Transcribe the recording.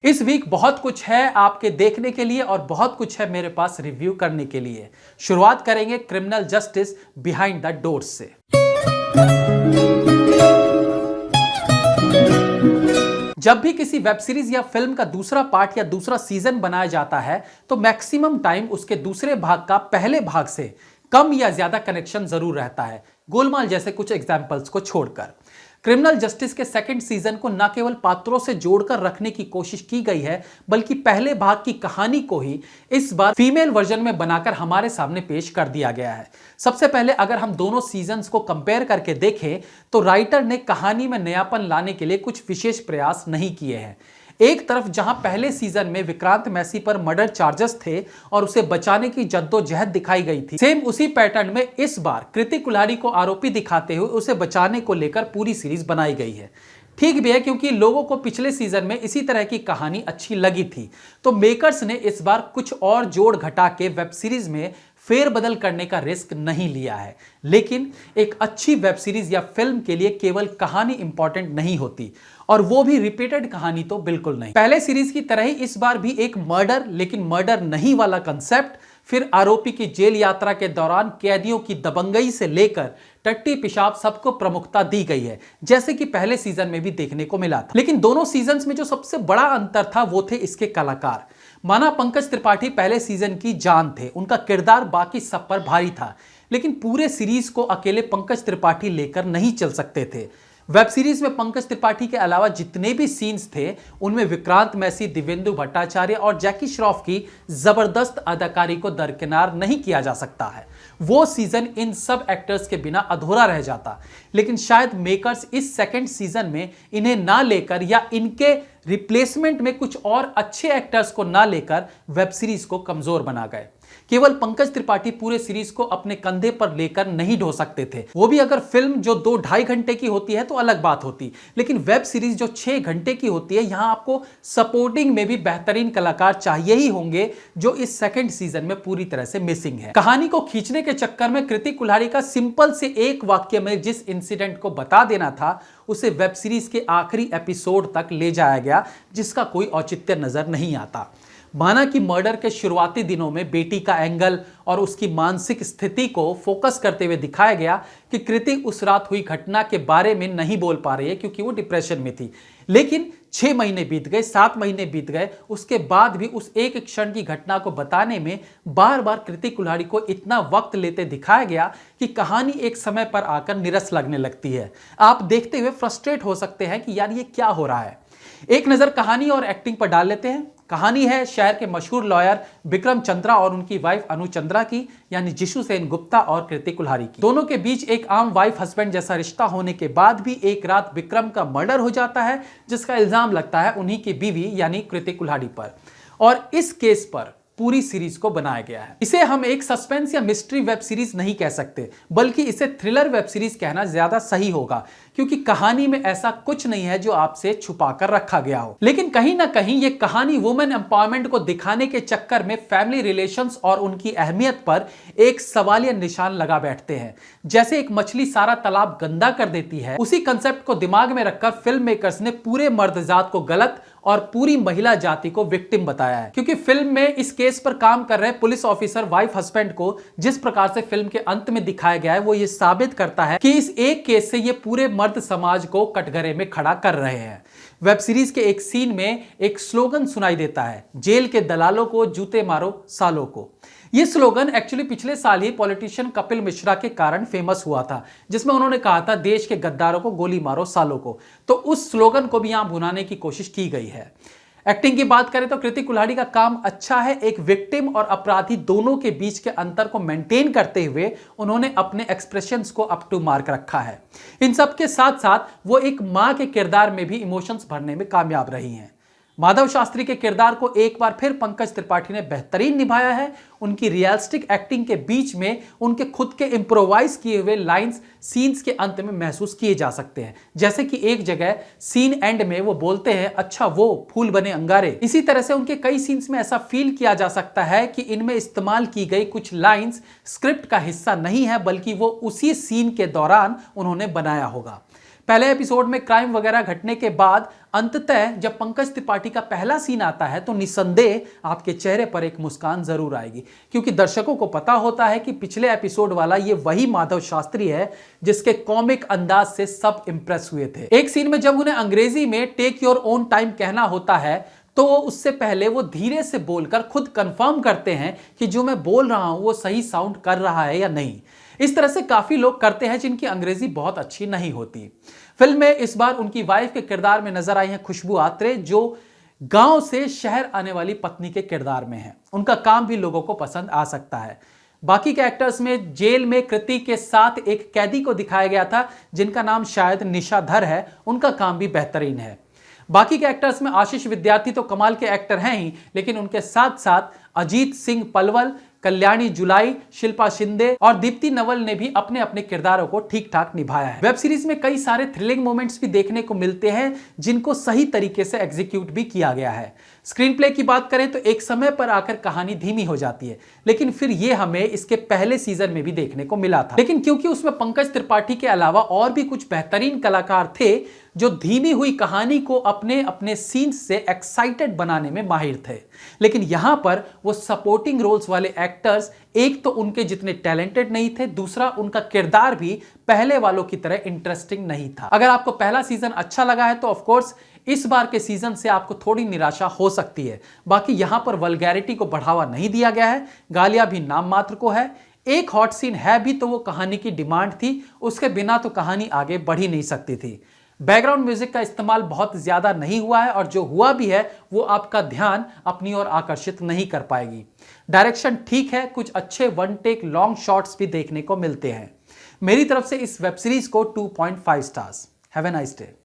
इस वीक बहुत कुछ है आपके देखने के लिए और बहुत कुछ है मेरे पास रिव्यू करने के लिए। शुरुआत करेंगे criminal justice behind the doors से। जब भी किसी वेब सीरीज या फिल्म का दूसरा पार्ट या दूसरा सीजन बनाया जाता है तो मैक्सिमम टाइम उसके दूसरे भाग का पहले भाग से कम या ज्यादा कनेक्शन जरूर रहता है, गोलमाल जैसे कुछ एग्जाम्पल्स को छोड़कर। क्रिमिनल जस्टिस के सेकंड सीजन को न केवल पात्रों से जोड़कर रखने की कोशिश की गई है, बल्कि पहले भाग की कहानी को ही इस बार फीमेल वर्जन में बनाकर हमारे सामने पेश कर दिया गया है। सबसे पहले अगर हम दोनों सीजन्स को कंपेयर करके देखें तो राइटर ने कहानी में नयापन लाने के लिए कुछ विशेष प्रयास नहीं किए हैं। एक तरफ जहां पहले सीजन में विक्रांत मैसी पर मर्डर चार्जेस थे और उसे बचाने की जद्दोजहद दिखाई गई थी, सेम उसी पैटर्न में इस बार कृति कुल्हाड़ी को आरोपी दिखाते हुए उसे बचाने को लेकर पूरी सीरीज बनाई गई है। ठीक भी है, क्योंकि लोगों को पिछले सीजन में इसी तरह की कहानी अच्छी लगी थी, तो मेकर्स ने इस बार कुछ और जोड़ घटा के वेब सीरीज में फेरबदल करने का रिस्क नहीं लिया है। लेकिन एक अच्छी वेब सीरीज या फिल्म के लिए केवल कहानी इंपॉर्टेंट नहीं होती, और वो भी रिपीटेड कहानी तो बिल्कुल नहीं। पहले सीरीज की तरह ही इस बार भी एक मर्डर, लेकिन मर्डर नहीं वाला कंसेप्ट, फिर आरोपी की जेल यात्रा के दौरान कैदियों की दबंगई से लेकर टट्टी पेशाब सबको प्रमुखता दी गई है, जैसे कि पहले सीजन में भी देखने को मिला था। लेकिन दोनों सीजन्स में जो सबसे बड़ा अंतर था वो थे इसके कलाकार। माना पंकज त्रिपाठी पहले सीजन की जान थे, उनका किरदार बाकी सब पर भारी था, लेकिन पूरे सीरीज को अकेले पंकज त्रिपाठी लेकर नहीं चल सकते थे। वेब सीरीज में पंकज त्रिपाठी के अलावा जितने भी सीन्स थे उनमें विक्रांत मैसी, दिव्येंदु भट्टाचार्य और जैकी श्रॉफ की जबरदस्त अदाकारी को दरकिनार नहीं किया जा सकता है। वो सीजन इन सब एक्टर्स के बिना अधूरा रह जाता, लेकिन शायद मेकर्स इस सेकंड सीजन में इन्हें ना लेकर या इनके रिप्लेसमेंट में कुछ और अच्छे एक्टर्स को ना लेकर वेब सीरीज को कमजोर बना गए। केवल पंकज त्रिपाठी पूरे सीरीज को अपने कंधे पर लेकर नहीं ढो सकते थे, वो भी अगर फिल्म जो 2-2.5 घंटे की होती है तो अलग बात होती, लेकिन वेब सीरीज जो 6 घंटे की होती है, यहां आपको सपोर्टिंग में भी बेहतरीन कलाकार चाहिए ही होंगे, जो इस सेकंड सीजन में पूरी तरह से मिसिंग है। कहानी को खींचने के चक्कर में कृति कुल्हाड़ी का सिंपल से एक वाक्य में जिस इंसिडेंट को बता देना था, उसे वेब सीरीज के आखिरी एपिसोड तक ले जाया गया, जिसका कोई औचित्य नजर नहीं आता। माना कि मर्डर के शुरुआती दिनों में बेटी का एंगल और उसकी मानसिक स्थिति को फोकस करते हुए दिखाया गया कि कृति उस रात हुई घटना के बारे में नहीं बोल पा रही है क्योंकि वो डिप्रेशन में थी। लेकिन 6 महीने बीत गए, 7 महीने बीत गए, उसके बाद भी उस एक क्षण की घटना को बताने में बार बार कृति कुल्हाड़ी को इतना वक्त लेते दिखाया गया कि कहानी एक समय पर आकर निरस लगने लगती है। आप देखते हुए फ्रस्ट्रेट हो सकते हैं कि यार ये क्या हो रहा है। एक नजर कहानी और एक्टिंग पर डाल लेते हैं। कहानी है शहर के मशहूर लॉयर विक्रम चंद्रा और उनकी वाइफ अनु चंद्रा की, यानी जिशु सेन गुप्ता और कृति कुल्हाड़ी की। दोनों के बीच एक आम वाइफ हस्बैंड जैसा रिश्ता होने के बाद भी एक रात विक्रम का मर्डर हो जाता है, जिसका इल्जाम लगता है उन्हीं की बीवी यानी कृति कुल्हाड़ी पर, और इस केस पर पूरी सीरीज को बनाया गया है। इसे हम एक सस्पेंस या मिस्ट्री वेब सीरीज नहीं कह सकते, बल्कि इसे थ्रिलर वेब सीरीज कहना ज्यादा सही होगा, क्योंकि कहानी में ऐसा कुछ नहीं है जो आपसे छुपा कर रखा गया हो। लेकिन कहीं ना कहीं ये कहानी वुमेन एम्पावरमेंट को दिखाने के चक्कर में फैमिली रिलेशंस और उनकी अहमियत पर एक सवालिया निशान लगा बैठते हैं। जैसे एक मछली सारा तालाब गंदा कर देती है, उसी कंसेप्ट को दिमाग में रखकर फिल्म मेकर्स ने पूरे मर्दजात को गलत और पूरी महिला जाति को विक्टिम बताया है। क्योंकि फिल्म में इस केस पर काम कर रहे पुलिस ऑफिसर वाइफ हस्बैंड को जिस प्रकार से फिल्म के अंत में दिखाया गया है, वो ये साबित करता है कि इस एक केस से ये पूरे मर्द समाज को कटघरे में खड़ा कर रहे हैं। वेब सीरीज के एक सीन में एक स्लोगन सुनाई देता है, जेल के दलालों को जूते मारो सालों को। यह स्लोगन एक्चुअली पिछले साल ही पॉलिटिशियन कपिल मिश्रा के कारण फेमस हुआ था, जिसमें उन्होंने कहा था देश के गद्दारों को गोली मारो सालों को। तो उस स्लोगन को भी यहां भुनाने की कोशिश की गई है। एक्टिंग की बात करें तो कृति कुल्हाड़ी का काम अच्छा है। एक विक्टिम और अपराधी दोनों के बीच के अंतर को मेंटेन करते हुए उन्होंने अपने एक्सप्रेशंस को अप टू मार्क रखा है। इन सब के साथ साथ वो एक मां के किरदार में भी इमोशंस भरने में कामयाब रही हैं। माधव शास्त्री के किरदार को एक बार फिर पंकज त्रिपाठी ने बेहतरीन निभाया है। उनकी रियलिस्टिक एक्टिंग के बीच में उनके खुद के इम्प्रोवाइज किए हुए लाइंस सीन्स के अंत में महसूस किए जा सकते हैं। जैसे कि एक जगह सीन एंड में वो बोलते हैं, अच्छा वो फूल बने अंगारे। इसी तरह से उनके कई सीन्स में ऐसा फील किया जा सकता है कि इनमें इस्तेमाल की गई कुछ लाइंस स्क्रिप्ट का हिस्सा नहीं है, बल्कि वो उसी सीन के दौरान उन्होंने बनाया होगा। पहले एपिसोड में क्राइम वगैरह घटने के बाद अंततः जब पंकज त्रिपाठी का पहला सीन आता है तो निसंदेह आपके चेहरे पर एक मुस्कान जरूर आएगी, क्योंकि दर्शकों को पता होता है कि पिछले एपिसोड वाला ये वही माधव शास्त्री है जिसके कॉमिक अंदाज से सब इंप्रेस हुए थे। एक सीन में जब उन्हें अंग्रेजी में टेक योर ओन टाइम कहना होता है तो उससे पहले वो धीरे से बोलकर खुद कंफर्म करते हैं कि जो मैं बोल रहा हूं वो सही साउंड कर रहा है या नहीं। इस तरह से काफी लोग करते हैं जिनकी अंग्रेजी बहुत अच्छी नहीं होती। फिल्म में इस बार उनकी वाइफ के किरदार में नजर आई हैं खुशबू आत्रे, जो गांव से शहर आने वाली पत्नी के किरदार में है। उनका काम भी लोगों को पसंद आ सकता है। बाकी के एक्टर्स में जेल में कृति के साथ एक कैदी को दिखाया गया था जिनका नाम शायद निशाधर है, उनका काम भी बेहतरीन है। बाकी के एक्टर्स में आशीष विद्यार्थी तो कमाल के एक्टर हैं ही, लेकिन उनके साथ साथ अजीत सिंह पलवल, कल्याणी जुलाई, शिल्पा शिंदे और दीप्ति नवल ने भी अपने अपने किरदारों को ठीक ठाक निभाया है। वेब सीरीज में कई सारे थ्रिलिंग मोमेंट्स भी देखने को मिलते हैं जिनको सही तरीके से एग्जीक्यूट भी किया गया है। स्क्रीन प्ले की बात करें तो एक समय पर आकर कहानी धीमी हो जाती है, लेकिन फिर यह हमें इसके पहले सीजन में भी देखने को मिला था। लेकिन क्योंकि उसमें पंकज त्रिपाठी के अलावा और भी कुछ बेहतरीन कलाकार थे जो धीमी हुई कहानी को अपने अपने सीन्स से एक्साइटेड बनाने में माहिर थे, लेकिन यहां पर वो सपोर्टिंग रोल्स वाले एक्टर्स एक तो उनके जितने टैलेंटेड नहीं थे, दूसरा उनका किरदार भी पहले वालों की तरह इंटरेस्टिंग नहीं था। अगर आपको पहला सीजन अच्छा लगा है तो ऑफ कोर्स इस बार के सीजन से आपको थोड़ी निराशा हो सकती है। बाकी यहां पर वल्गैरिटी को बढ़ावा नहीं दिया गया है, गालियां भी नाम मात्र को है। एक हॉट सीन है भी तो वो कहानी की डिमांड थी, उसके बिना तो कहानी आगे बढ़ ही नहीं सकती थी। बैकग्राउंड म्यूजिक का इस्तेमाल बहुत ज्यादा नहीं हुआ है और जो हुआ भी है वो आपका ध्यान अपनी ओर आकर्षित नहीं कर पाएगी। डायरेक्शन ठीक है, कुछ अच्छे वन टेक लॉन्ग शॉट्स भी देखने को मिलते हैं। मेरी तरफ से इस वेब सीरीज को 2.5 stars. Have a nice day.